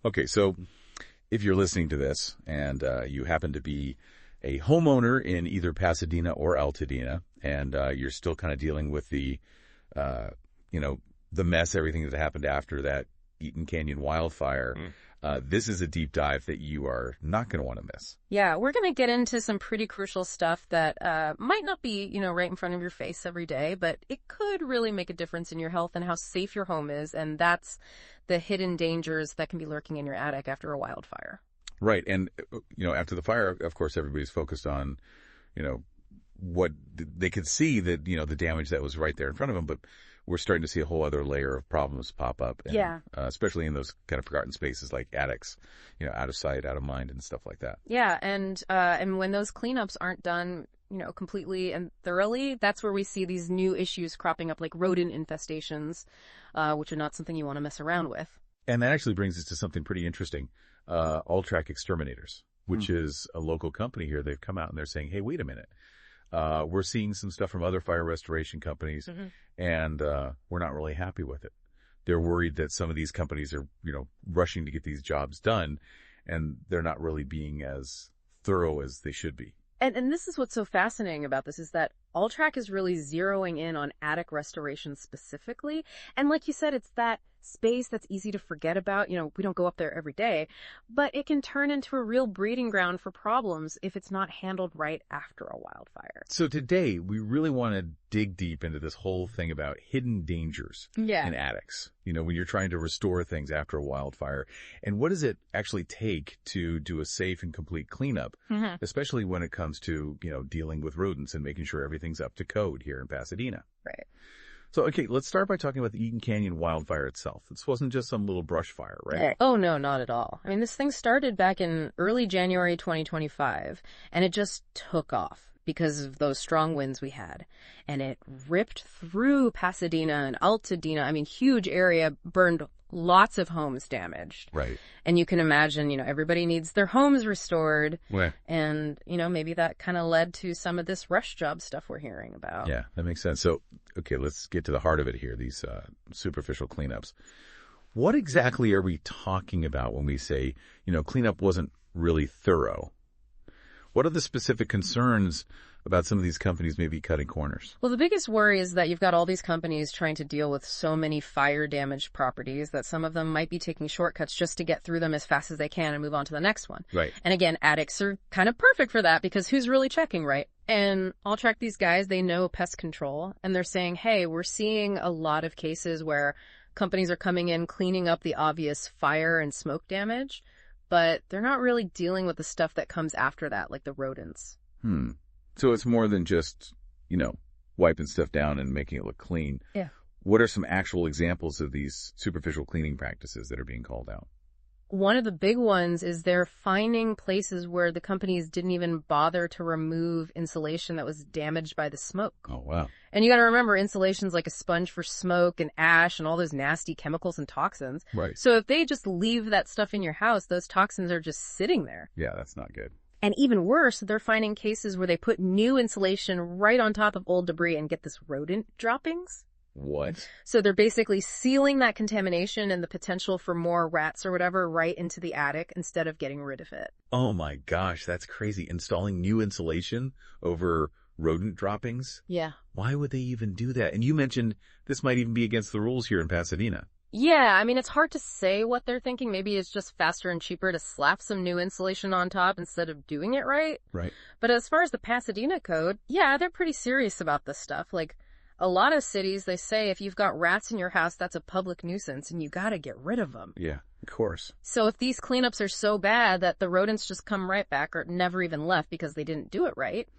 Okay, so if you're listening to this and you happen to be a homeowner in either Pasadena or Altadena, and you're still kind of dealing with the mess, everything that happened after that Eaton Canyon wildfire, this is a deep dive that you are not going to want to miss. Yeah, we're going to get into some pretty crucial stuff that might not be, right in front of your face every day, but it could really make a difference in your health and how safe your home is, and that's the hidden dangers that can be lurking in your attic after a wildfire. Right, and, after the fire, of course, everybody's focused on, what they could see that, the damage that was right there in front of them, but we're starting to see a whole other layer of problems pop up. And, yeah. Especially in those kind of forgotten spaces like attics, out of sight, out of mind and stuff like that. Yeah. And when those cleanups aren't done, completely and thoroughly, that's where we see these new issues cropping up like rodent infestations, which are not something you want to mess around with. And that actually brings us to something pretty interesting. Track Exterminators, which is a local company here. They've come out and they're saying, hey, wait a minute. We're seeing some stuff from other fire restoration companies, and we're not really happy with it. They're worried that some of these companies are, rushing to get these jobs done, and they're not really being as thorough as they should be. And this is what's so fascinating about this is that Track is really zeroing in on attic restoration specifically. And like you said, it's that space that's easy to forget about. We don't go up there every day, but it can turn into a real breeding ground for problems if it's not handled right after a wildfire. So today, we really want to dig deep into this whole thing about hidden dangers in attics, when you're trying to restore things after a wildfire. And what does it actually take to do a safe and complete cleanup, especially when it comes to, dealing with rodents and making sure everything's up to code here in Pasadena. Right. So, okay, let's start by talking about the Eaton Canyon wildfire itself. This wasn't just some little brush fire, right? Oh, no, not at all. I mean, this thing started back in early January 2025, and it just took off because of those strong winds we had. And it ripped through Pasadena and Altadena. I mean, huge area, burned lots of homes damaged. Right. And you can imagine, everybody needs their homes restored. Right. And, maybe that kind of led to some of this rush job stuff we're hearing about. Yeah, that makes sense. So, okay, let's get to the heart of it here, these superficial cleanups. What exactly are we talking about when we say, cleanup wasn't really thorough? What are the specific concerns about some of these companies maybe cutting corners? Well, the biggest worry is that you've got all these companies trying to deal with so many fire-damaged properties that some of them might be taking shortcuts just to get through them as fast as they can and move on to the next one. Right. And again, attics are kind of perfect for that because who's really checking, right? And Track, these guys, they know pest control, and they're saying, hey, we're seeing a lot of cases where companies are coming in, cleaning up the obvious fire and smoke damage, but they're not really dealing with the stuff that comes after that, like the rodents. So it's more than just, wiping stuff down and making it look clean. Yeah. What are some actual examples of these superficial cleaning practices that are being called out? One of the big ones is they're finding places where the companies didn't even bother to remove insulation that was damaged by the smoke. Oh, wow. And you got to remember, insulation's like a sponge for smoke and ash and all those nasty chemicals and toxins. Right. So if they just leave that stuff in your house, those toxins are just sitting there. Yeah, that's not good. And even worse, they're finding cases where they put new insulation right on top of old debris and get this rodent droppings. What? So they're basically sealing that contamination and the potential for more rats or whatever right into the attic instead of getting rid of it. Oh my gosh, that's crazy. Installing new insulation over rodent droppings? Yeah. Why would they even do that? And you mentioned this might even be against the rules here in Pasadena. Yeah, I mean, it's hard to say what they're thinking. Maybe it's just faster and cheaper to slap some new insulation on top instead of doing it right. Right. But as far as the Pasadena code, yeah, they're pretty serious about this stuff. Like, a lot of cities, they say if you've got rats in your house, that's a public nuisance and you gotta get rid of them. Yeah, of course. So if these cleanups are so bad that the rodents just come right back or never even left because they didn't do it right,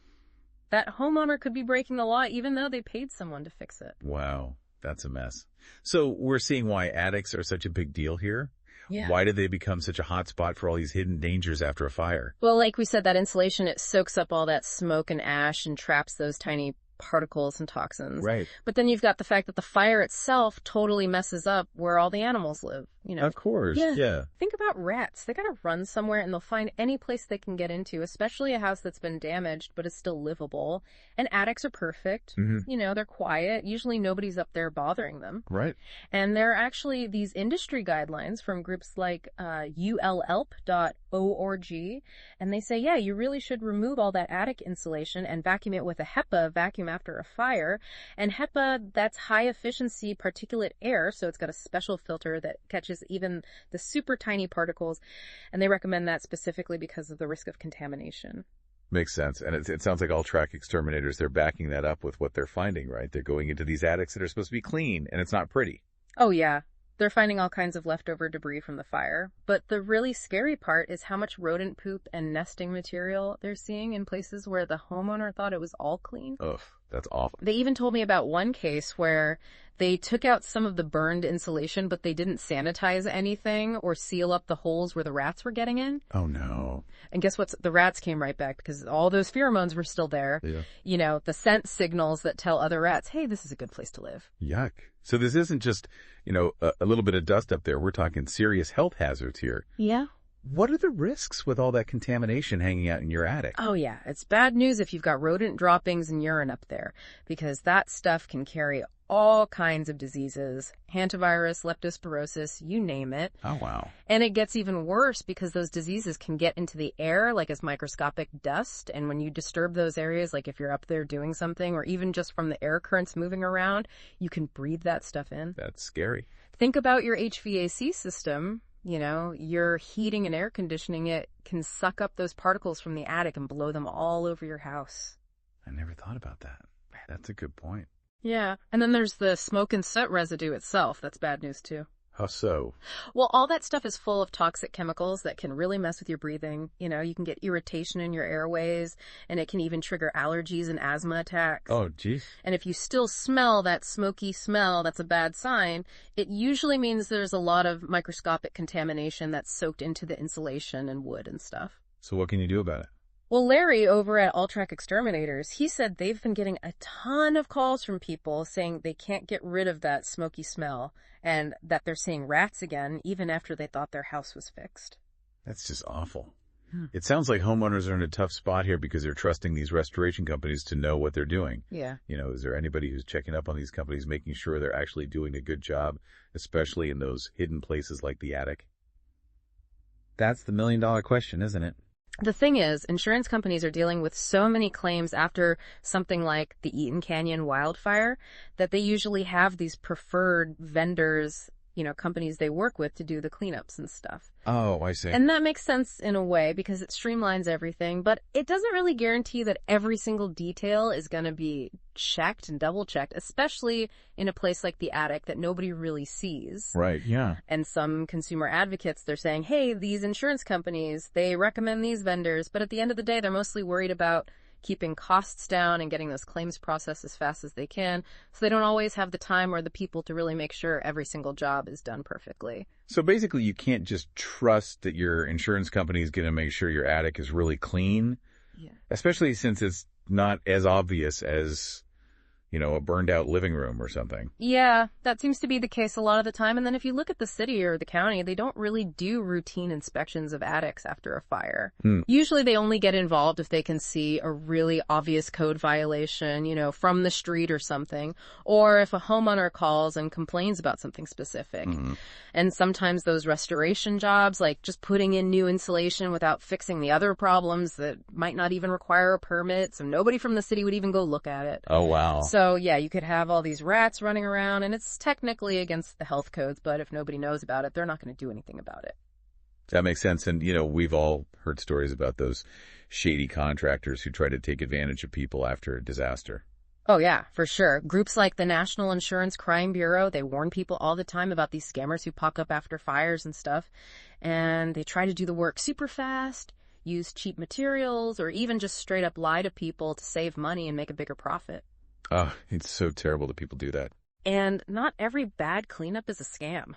that homeowner could be breaking the law even though they paid someone to fix it. Wow. That's a mess. So we're seeing why attics are such a big deal here. Yeah. Why did they become such a hot spot for all these hidden dangers after a fire? Well, like we said, that insulation, it soaks up all that smoke and ash and traps those tiny particles and toxins. Right. But then you've got the fact that the fire itself totally messes up where all the animals live. Of course, yeah. Think about rats. They gotta run somewhere and they'll find any place they can get into, especially a house that's been damaged but is still livable. And attics are perfect. They're quiet. Usually nobody's up there bothering them. Right. And there are actually these industry guidelines from groups like ullelp.org, and they say, yeah, you really should remove all that attic insulation and vacuum it with a HEPA vacuum after a fire. And HEPA, that's high efficiency particulate air, so it's got a special filter that catches even the super tiny particles, and they recommend that specifically because of the risk of contamination. Makes sense. And it sounds like all Track Exterminators, they're backing that up with what they're finding, right? They're going into these attics that are supposed to be clean, and it's not pretty. Oh, yeah. They're finding all kinds of leftover debris from the fire. But the really scary part is how much rodent poop and nesting material they're seeing in places where the homeowner thought it was all clean. Ugh, that's awful. They even told me about one case where they took out some of the burned insulation, but they didn't sanitize anything or seal up the holes where the rats were getting in. Oh, no. And guess what? The rats came right back because all those pheromones were still there. Yeah. The scent signals that tell other rats, hey, this is a good place to live. Yuck. So this isn't just, a little bit of dust up there. We're talking serious health hazards here. Yeah. What are the risks with all that contamination hanging out in your attic? Oh, yeah. It's bad news if you've got rodent droppings and urine up there, because that stuff can carry all kinds of diseases, hantavirus, leptospirosis, you name it. Oh, wow. And it gets even worse because those diseases can get into the air like as microscopic dust. And when you disturb those areas, like if you're up there doing something or even just from the air currents moving around, you can breathe that stuff in. That's scary. Think about your HVAC system. Your heating and air conditioning, it can suck up those particles from the attic and blow them all over your house. I never thought about that. That's a good point. Yeah. And then there's the smoke and soot residue itself. That's bad news, too. How so? Well, all that stuff is full of toxic chemicals that can really mess with your breathing. You can get irritation in your airways, and it can even trigger allergies and asthma attacks. Oh, geez. And if you still smell that smoky smell, that's a bad sign. It usually means there's a lot of microscopic contamination that's soaked into the insulation and wood and stuff. So what can you do about it? Well, Larry over at Track Exterminators, he said they've been getting a ton of calls from people saying they can't get rid of that smoky smell and that they're seeing rats again even after they thought their house was fixed. That's just awful. It sounds like homeowners are in a tough spot here because they're trusting these restoration companies to know what they're doing. Yeah. Is there anybody who's checking up on these companies, making sure they're actually doing a good job, especially in those hidden places like the attic? That's the million-dollar question, isn't it? The thing is, insurance companies are dealing with so many claims after something like the Eaton Canyon wildfire that they usually have these preferred vendors, companies they work with to do the cleanups and stuff. Oh, I see. And that makes sense in a way because it streamlines everything, but it doesn't really guarantee that every single detail is going to be checked and double checked, especially in a place like the attic that nobody really sees. Right, yeah. And some consumer advocates, they're saying, hey, these insurance companies, they recommend these vendors, but at the end of the day, they're mostly worried about keeping costs down and getting those claims processed as fast as they can. So they don't always have the time or the people to really make sure every single job is done perfectly. So basically, you can't just trust that your insurance company is going to make sure your attic is really clean, especially since it's not as obvious as, a burned out living room or something. Yeah, that seems to be the case a lot of the time. And then if you look at the city or the county, they don't really do routine inspections of attics after a fire. Usually they only get involved if they can see a really obvious code violation, from the street or something, or if a homeowner calls and complains about something specific. And sometimes those restoration jobs, like just putting in new insulation without fixing the other problems that might not even require a permit, so nobody from the city would even go look at it. Oh, wow. So, yeah, you could have all these rats running around, and it's technically against the health codes, but if nobody knows about it, they're not going to do anything about it. That makes sense. And, we've all heard stories about those shady contractors who try to take advantage of people after a disaster. Oh, yeah, for sure. Groups like the National Insurance Crime Bureau, they warn people all the time about these scammers who pop up after fires and stuff, and they try to do the work super fast, use cheap materials, or even just straight up lie to people to save money and make a bigger profit. Oh, it's so terrible that people do that. And not every bad cleanup is a scam.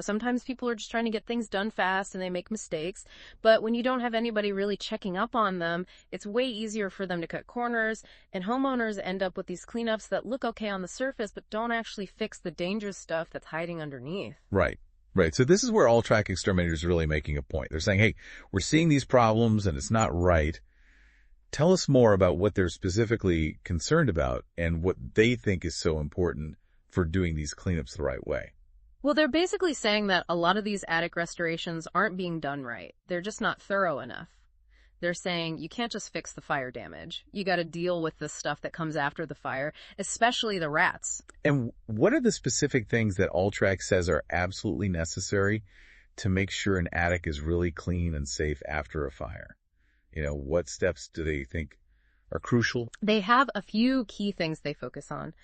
Sometimes people are just trying to get things done fast and they make mistakes. But when you don't have anybody really checking up on them, it's way easier for them to cut corners. And homeowners end up with these cleanups that look okay on the surface, but don't actually fix the dangerous stuff that's hiding underneath. Right. Right. So this is where all Track Exterminators are really making a point. They're saying, hey, we're seeing these problems and it's not right. Tell us more about what they're specifically concerned about and what they think is so important for doing these cleanups the right way. Well, they're basically saying that a lot of these attic restorations aren't being done right. They're just not thorough enough. They're saying you can't just fix the fire damage. You got to deal with the stuff that comes after the fire, especially the rats. And what are the specific things that Alltrack says are absolutely necessary to make sure an attic is really clean and safe after a fire? You know, what steps do they think are crucial? They have a few key things they focus on.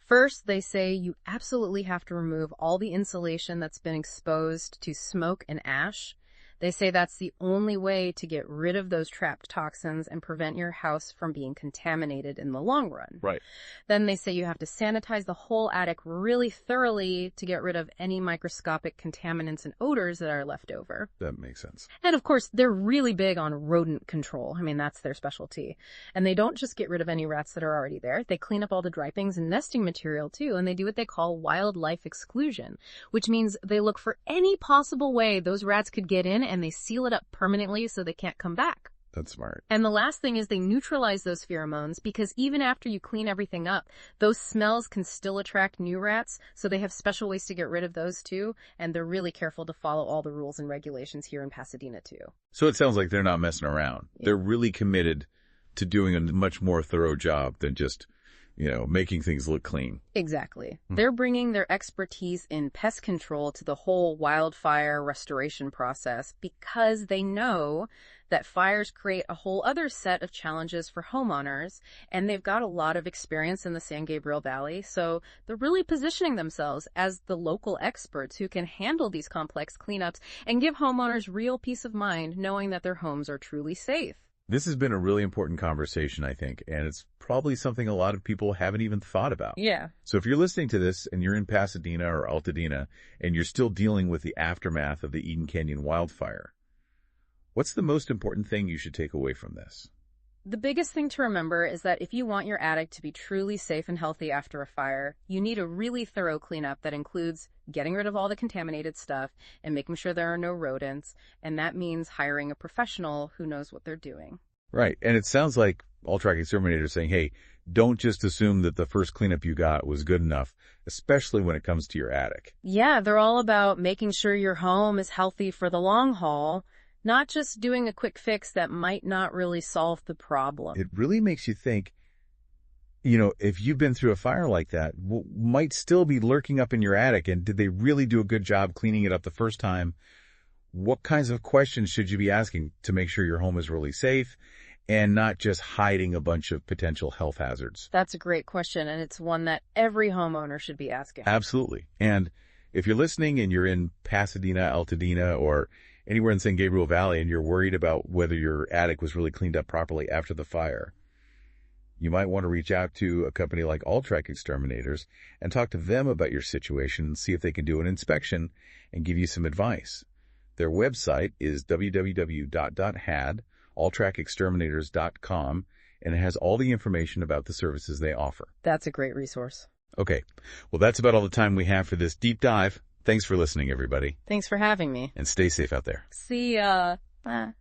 First, they say you absolutely have to remove all the insulation that's been exposed to smoke and ash. They say that's the only way to get rid of those trapped toxins and prevent your house from being contaminated in the long run. Right. Then they say you have to sanitize the whole attic really thoroughly to get rid of any microscopic contaminants and odors that are left over. That makes sense. And of course, they're really big on rodent control. I mean, that's their specialty. And they don't just get rid of any rats that are already there. They clean up all the dry things and nesting material too. And they do what they call wildlife exclusion, which means they look for any possible way those rats could get in and they seal it up permanently so they can't come back. That's smart. And the last thing is they neutralize those pheromones because even after you clean everything up, those smells can still attract new rats. So they have special ways to get rid of those too. And they're really careful to follow all the rules and regulations here in Pasadena too. So it sounds like they're not messing around. Yeah. They're really committed to doing a much more thorough job than just, you know, making things look clean. Exactly. They're bringing their expertise in pest control to the whole wildfire restoration process because they know that fires create a whole other set of challenges for homeowners, and they've got a lot of experience in the San Gabriel Valley, so they're really positioning themselves as the local experts who can handle these complex cleanups and give homeowners real peace of mind knowing that their homes are truly safe. This has been a really important conversation, I think, and it's probably something a lot of people haven't even thought about. Yeah. So if you're listening to this and you're in Pasadena or Altadena and you're still dealing with the aftermath of the Eaton Canyon wildfire, what's the most important thing you should take away from this? The biggest thing to remember is that if you want your attic to be truly safe and healthy after a fire, you need a really thorough cleanup that includes getting rid of all the contaminated stuff and making sure there are no rodents, and that means hiring a professional who knows what they're doing. Right, and it sounds like all Track Exterminators saying, hey, don't just assume that the first cleanup you got was good enough, especially when it comes to your attic. Yeah, they're all about making sure your home is healthy for the long haul, not just doing a quick fix that might not really solve the problem. It really makes you think, you know, if you've been through a fire like that, what might still be lurking up in your attic, and did they really do a good job cleaning it up the first time? What kinds of questions should you be asking to make sure your home is really safe and not just hiding a bunch of potential health hazards? That's a great question, and it's one that every homeowner should be asking. Absolutely. And if you're listening and you're in Pasadena, Altadena, or anywhere in San Gabriel Valley and you're worried about whether your attic was really cleaned up properly after the fire, you might want to reach out to a company like All Track Exterminators and talk to them about your situation and see if they can do an inspection and give you some advice. Their website is www.alltrackexterminators.com, and it has all the information about the services they offer. That's a great resource. Okay. Well, that's about all the time we have for this deep dive. Thanks for listening, everybody. Thanks for having me. And stay safe out there. See ya. Bye.